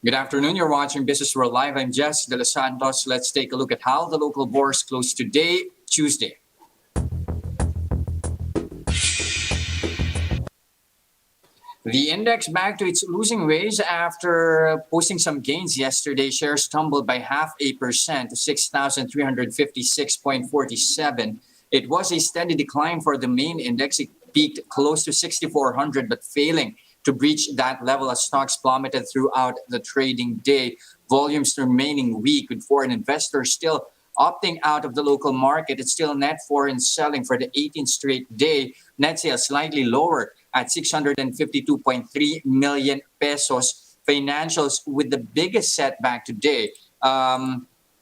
Good afternoon. You're watching Businessworld Live. I'm Jes Delos Santos. Let's take a look at how the local bourse closed today, Tuesday. The index back to its losing ways after posting some gains yesterday. Shares tumbled by 0.5% to 6,356.47. It was a steady decline for the main index. It peaked close to 6,400, but failing to breach that level as stocks plummeted throughout the trading day. Volumes remaining weak with foreign investors still opting out of the local market. It's still net foreign selling for the 18th straight day. Net sales slightly lower at 652.3 million pesos. Financials with the biggest setback today.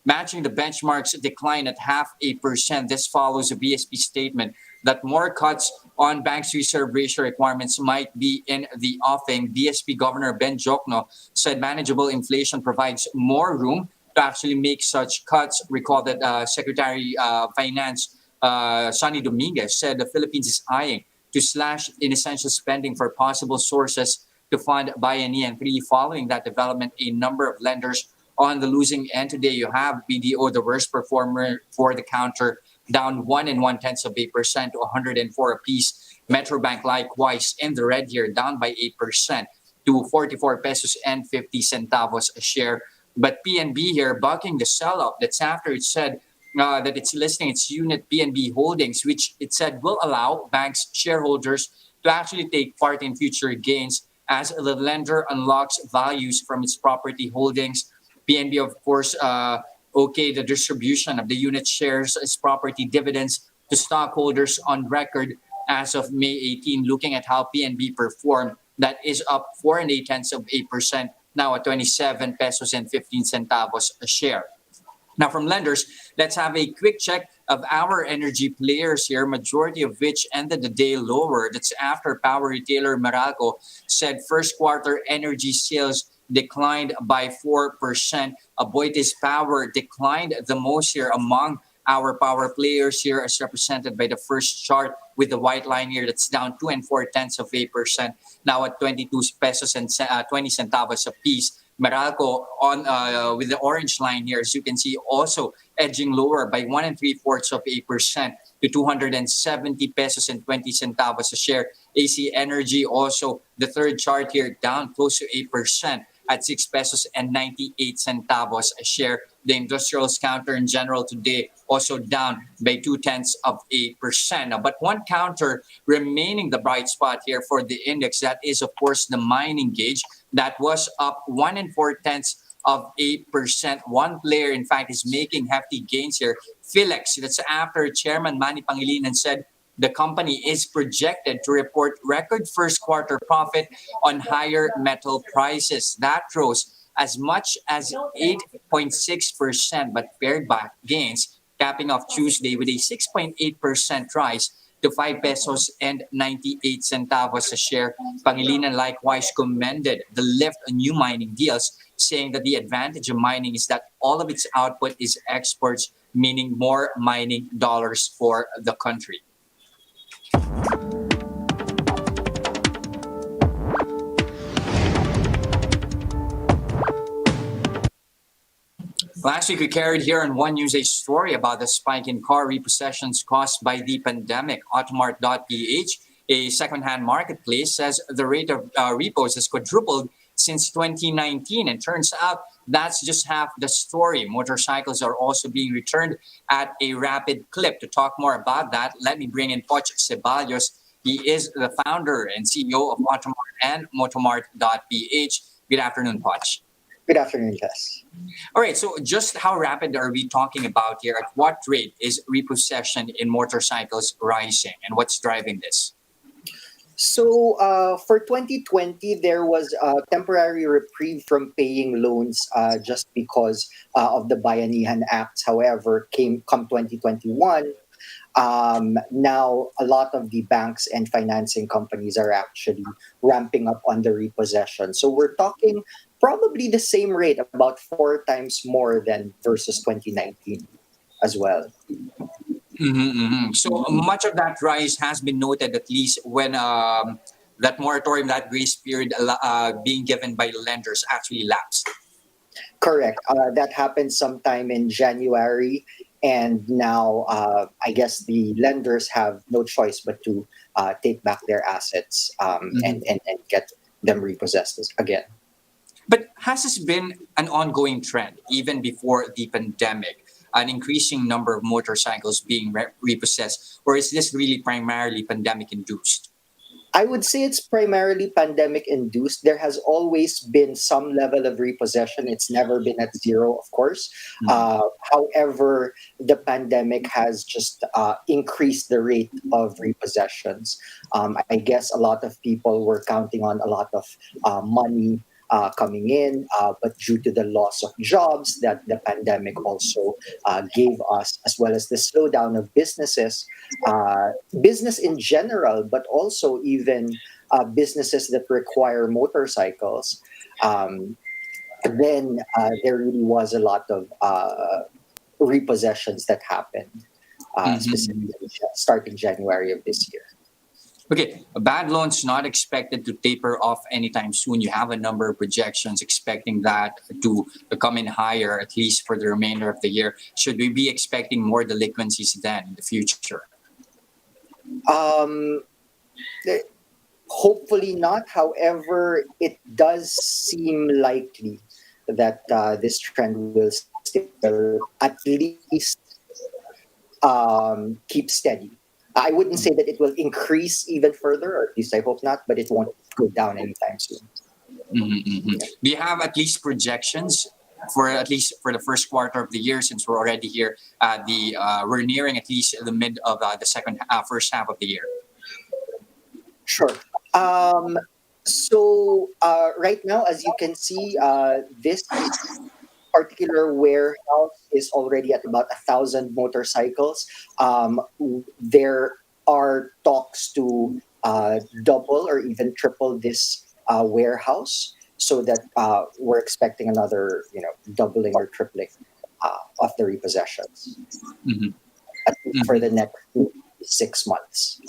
Matching the benchmark's decline at 0.5%. This follows a BSP statement that more cuts on banks' reserve ratio requirements might be in the offing. BSP Governor Ben Jokno said manageable inflation provides more room to actually make such cuts. Recall that Secretary Finance Sonny Dominguez said the Philippines is eyeing to slash inessential spending for possible sources to fund Bayanihan 3. Following that development, a number of lenders on the losing end today. You have BDO, the worst performer for the counter, down 1.1% to 104 apiece. Metrobank likewise in the red here, down by 8% to 44 pesos and 50 centavos a share. But PNB here bucking the sell-off. That's after it said that it's listing its unit PNB Holdings, which it said will allow banks shareholders to actually take part in future gains as the lender unlocks values from its property holdings. PNB, of course, okayed the distribution of the unit shares as property dividends to stockholders on record as of May 18. Looking at how PNB performed, that is up 4.8%, now at 27 pesos and 15 centavos a share. Now, from lenders, let's have a quick check of our energy players here, majority of which ended the day lower. That's after power retailer Meralco said first quarter energy sales declined by 4%. Aboitiz Power declined the most here among our power players here, as represented by the first chart with the white line here. That's down 2.4%, now at 22 pesos and 20 centavos a piece. Meralco on with the orange line here, as you can see, also edging lower by 1.75% to 270 pesos and 20 centavos a share. AC Energy also the third chart here, down close to 8% at 6 pesos and 98 centavos a share. The industrials counter in general today also down by 0.2%. But one counter remaining the bright spot here for the index, that is of course the mining gauge, that was up 1.4%. One player, in fact, is making hefty gains here. Philex, that's after Chairman Manny Pangilinan said the company is projected to report record first quarter profit on higher metal prices. That rose as much as 8.6%, but pared back gains, capping off Tuesday with a 6.8% rise to 5 pesos and 98 centavos a share. Pangilinan likewise commended the lift on new mining deals, saying that the advantage of mining is that all of its output is exports, meaning more mining dollars for the country. Last week, we carried here on One News a story about the spike in car repossessions caused by the pandemic. Automart.ph, a second-hand marketplace, says the rate of repos has quadrupled since 2019. And turns out that's just half the story. Motorcycles are also being returned at a rapid clip. To talk more about that, let me bring in Poch Ceballos. He is the founder and CEO of Automart and Motomart.ph. Good afternoon, Poch. Good afternoon, Jess. All right, so just how rapid are we talking about here? At what rate is repossession in motorcycles rising, and what's driving this? So for 2020, there was a temporary reprieve from paying loans just because of the Bayanihan Act. However, come 2021, now a lot of the banks and financing companies are actually ramping up on the repossession. So we're talking probably the same rate, about 4 times more than versus 2019 as well. So much of that rise has been noted, at least when that moratorium, that grace period being given by lenders actually lapsed. Correct. That happened sometime in January, and now I guess the lenders have no choice but to take back their assets and get them repossessed again. But has this been an ongoing trend even before the pandemic? An increasing number of motorcycles being repossessed, or is this really primarily pandemic induced? I would say it's primarily pandemic induced. There has always been some level of repossession. It's never been at zero, of course. However, the pandemic has just increased the rate of repossessions. I guess a lot of people were counting on a lot of money coming in, but due to the loss of jobs that the pandemic also gave us, as well as the slowdown of businesses, business in general, but also even businesses that require motorcycles, then there really was a lot of repossessions that happened, Mhm. specifically starting January of this year. Okay, a bad loan's not expected to taper off anytime soon. You have a number of projections expecting that to come in higher, at least for the remainder of the year. Should we be expecting more delinquencies then in the future? Um, th- Hopefully not. However, it does seem likely that this trend will still at least keep steady. I wouldn't say that it will increase even further, or at least I hope not, but it won't go down anytime soon. Do you have at least projections for at least for the first quarter of the year, since we're already here at the we're nearing at least the mid of the first half of the year? Sure. Um, right now, as you can see, this particular warehouse is already at about 1,000 motorcycles. There are talks to double or even triple this warehouse, so that we're expecting another, doubling or tripling of the repossessions, Mhm. at least for the next 6 months.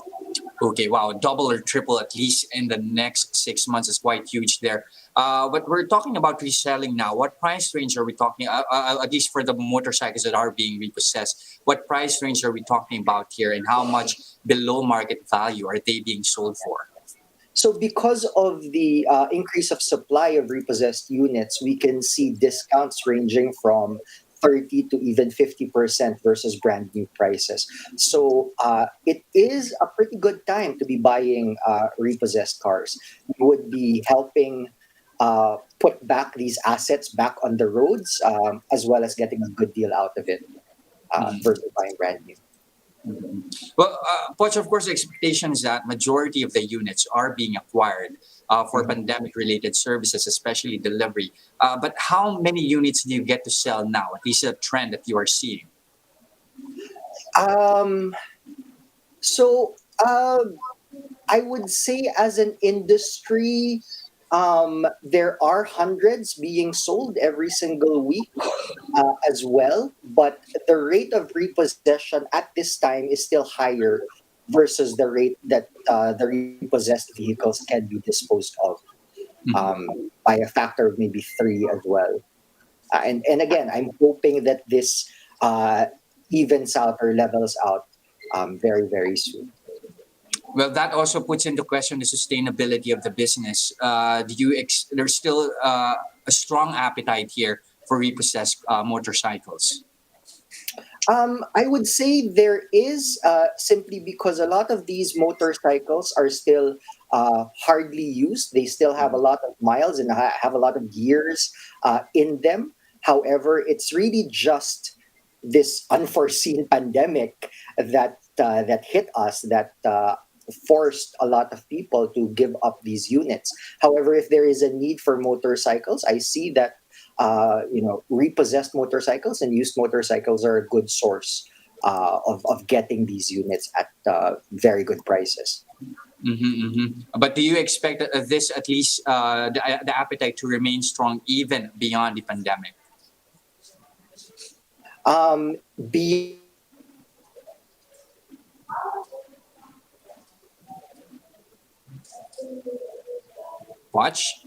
Okay, wow, double or triple at least in the next 6 months is quite huge there. But we're talking about reselling now. What price range are we talking? At least for the motorcycles that are being repossessed, what price range are we talking about here, and how much below market value are they being sold for? So, because of the increase of supply of repossessed units, we can see discounts ranging from 30 to even 50% versus brand new prices. So, it is a pretty good time to be buying repossessed cars. You would be helping put back these assets back on the roads, as well as getting a good deal out of it versus buying brand new. Well, Poch, of course, the expectation is that majority of the units are being acquired for Mhm. pandemic-related services, especially delivery. But how many units do you get to sell now? At least a trend that you are seeing. Um, so, I would say, as an industry, there are hundreds being sold every single week as well, but the rate of repossession at this time is still higher versus the rate that the repossessed vehicles can be disposed of, Mhm. by a factor of maybe three as well. And again, I'm hoping that this uh, evens out or levels out very, very soon. Well, that also puts into question the sustainability of the business. There's still a strong appetite here for repossessed motorcycles. I would say there is, simply because a lot of these motorcycles are still hardly used. They still have a lot of miles and have a lot of years in them. However, it's really just this unforeseen pandemic that hit us, that forced a lot of people to give up these units. However, if there is a need for motorcycles, I see that repossessed motorcycles and used motorcycles are a good source of getting these units at very good prices. But do you expect this at least the appetite to remain strong even beyond the pandemic? Um, be Watch.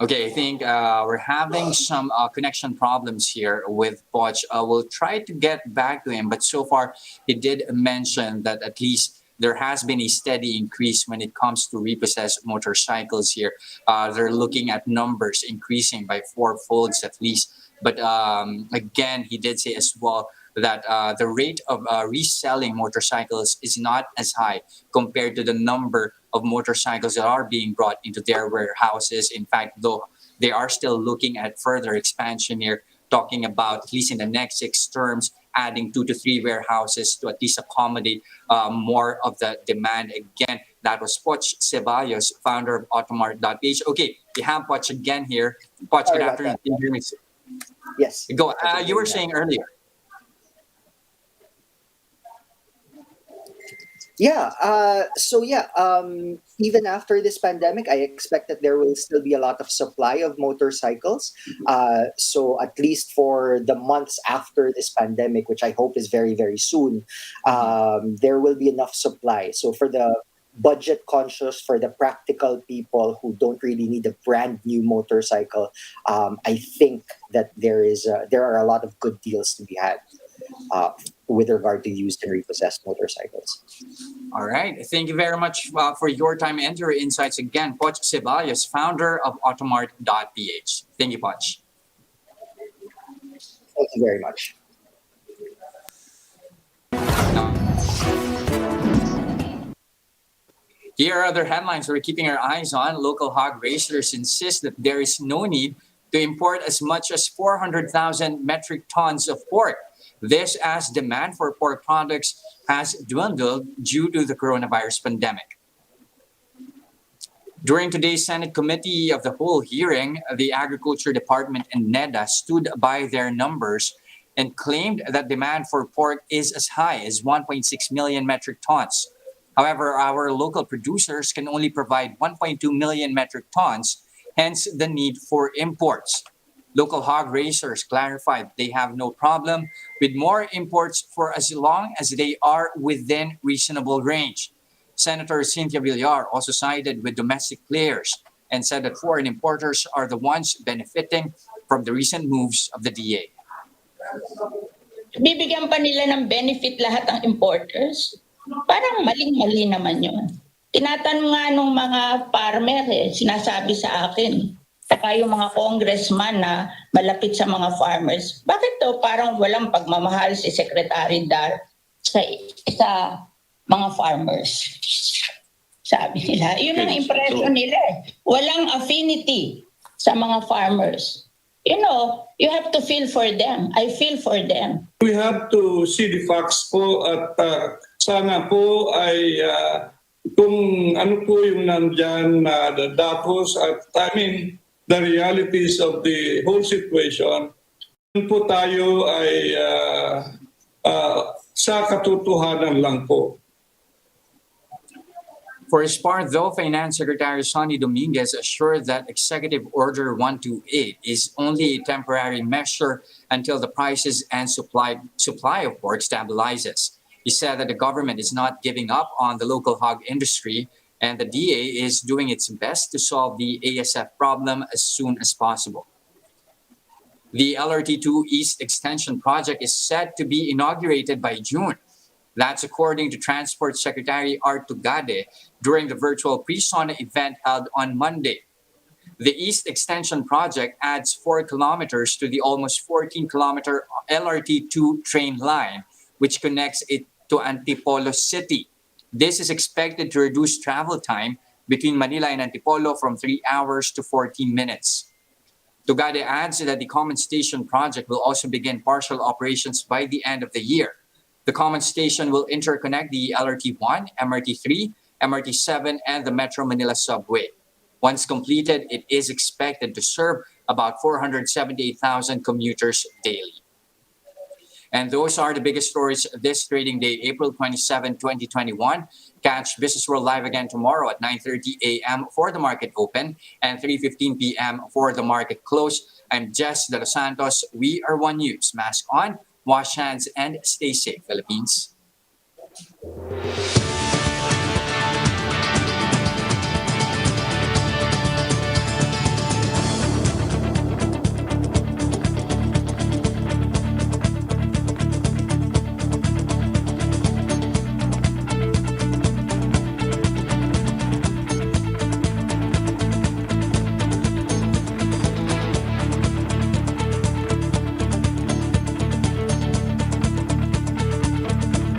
Okay, I think we're having some connection problems here with Poch. We'll try to get back to him, but so far he did mention that at least there has been a steady increase when it comes to repossessed motorcycles here. They're looking at numbers increasing by fourfolds at least. But again, he did say as well that the rate of reselling motorcycles is not as high compared to the number of motorcycles that are being brought into their warehouses. In fact, though, they are still looking at further expansion here, talking about at least in the next 6 terms, adding 2 to 3 warehouses to at least accommodate more of the demand. Again, that was Poch Ceballos, founder of Automart.ph. Okay, we have Poch again here. Poch, Sorry good about afternoon. that. Can you hear me? Yes. Go. I can You hear were you now. saying earlier. Yeah. Even after this pandemic, I expect that there will still be a lot of supply of motorcycles. So at least for the months after this pandemic, which I hope is very, very soon, there will be enough supply. So for the budget conscious, for the practical people who don't really need a brand new motorcycle, I think that there are a lot of good deals to be had uh, with regard to used and repossessed motorcycles. All right. Thank you very much for your time and your insights again. Poch Ceballos, founder of Automart.ph. Thank you, Poch. Thank you very much. Here are other headlines we're keeping our eyes on. Local hog raisers insist that there is no need to import as much as 400,000 metric tons of pork. This as demand for pork products has dwindled due to the coronavirus pandemic. During today's Senate Committee of the Whole hearing, the Agriculture Department and NEDA stood by their numbers and claimed that demand for pork is as high as 1.6 million metric tons. However, our local producers can only provide 1.2 million metric tons, hence the need for imports. Local hog raisers clarified they have no problem with more imports for as long as they are within reasonable range. Senator Cynthia Villar also sided with domestic players and said that foreign importers are the ones benefiting from the recent moves of the DA. Bibigyan pa nila ng benefit lahat ng importers? Parang maling-mali naman yun. Tinatanong nga nung mga farmer, sinasabi sa akin, saka yung mga congressman na malapit sa mga farmers, bakit to parang walang pagmamahal si Secretary Dar sa mga farmers? Sabi nila. Yun ang impression nila eh. Walang affinity sa mga farmers. You know, you have to feel for them. I feel for them. We have to see the facts po at sana po ay kung ano po yung nandyan na datos at the realities of the whole situation, yun po tayo ay sa katotohanan lang po. For his part, though, Finance Secretary Sonny Dominguez assured that Executive Order 128 is only a temporary measure until the prices and supply of pork stabilizes. He said that the government is not giving up on the local hog industry and the DA is doing its best to solve the ASF problem as soon as possible. The LRT2 East Extension project is set to be inaugurated by June. That's according to Transport Secretary Art Tugade during the virtual pre-SONA event held on Monday. The East Extension project adds 4 kilometers to the almost 14-kilometer LRT2 train line, which connects it to Antipolo City. This is expected to reduce travel time between Manila and Antipolo from 3 hours to 14 minutes. Tugade adds that the Common Station project will also begin partial operations by the end of the year. The Common Station will interconnect the LRT1, MRT3, MRT7, and the Metro Manila Subway. Once completed, it is expected to serve about 478,000 commuters daily. And those are the biggest stories this trading day, April 27, 2021. Catch Businessworld live again tomorrow at 9:30 a.m. for the market open and 3:15 p.m. for the market close. I'm Jes Delos Santos. We are One News. Mask on, wash hands, and stay safe, Philippines.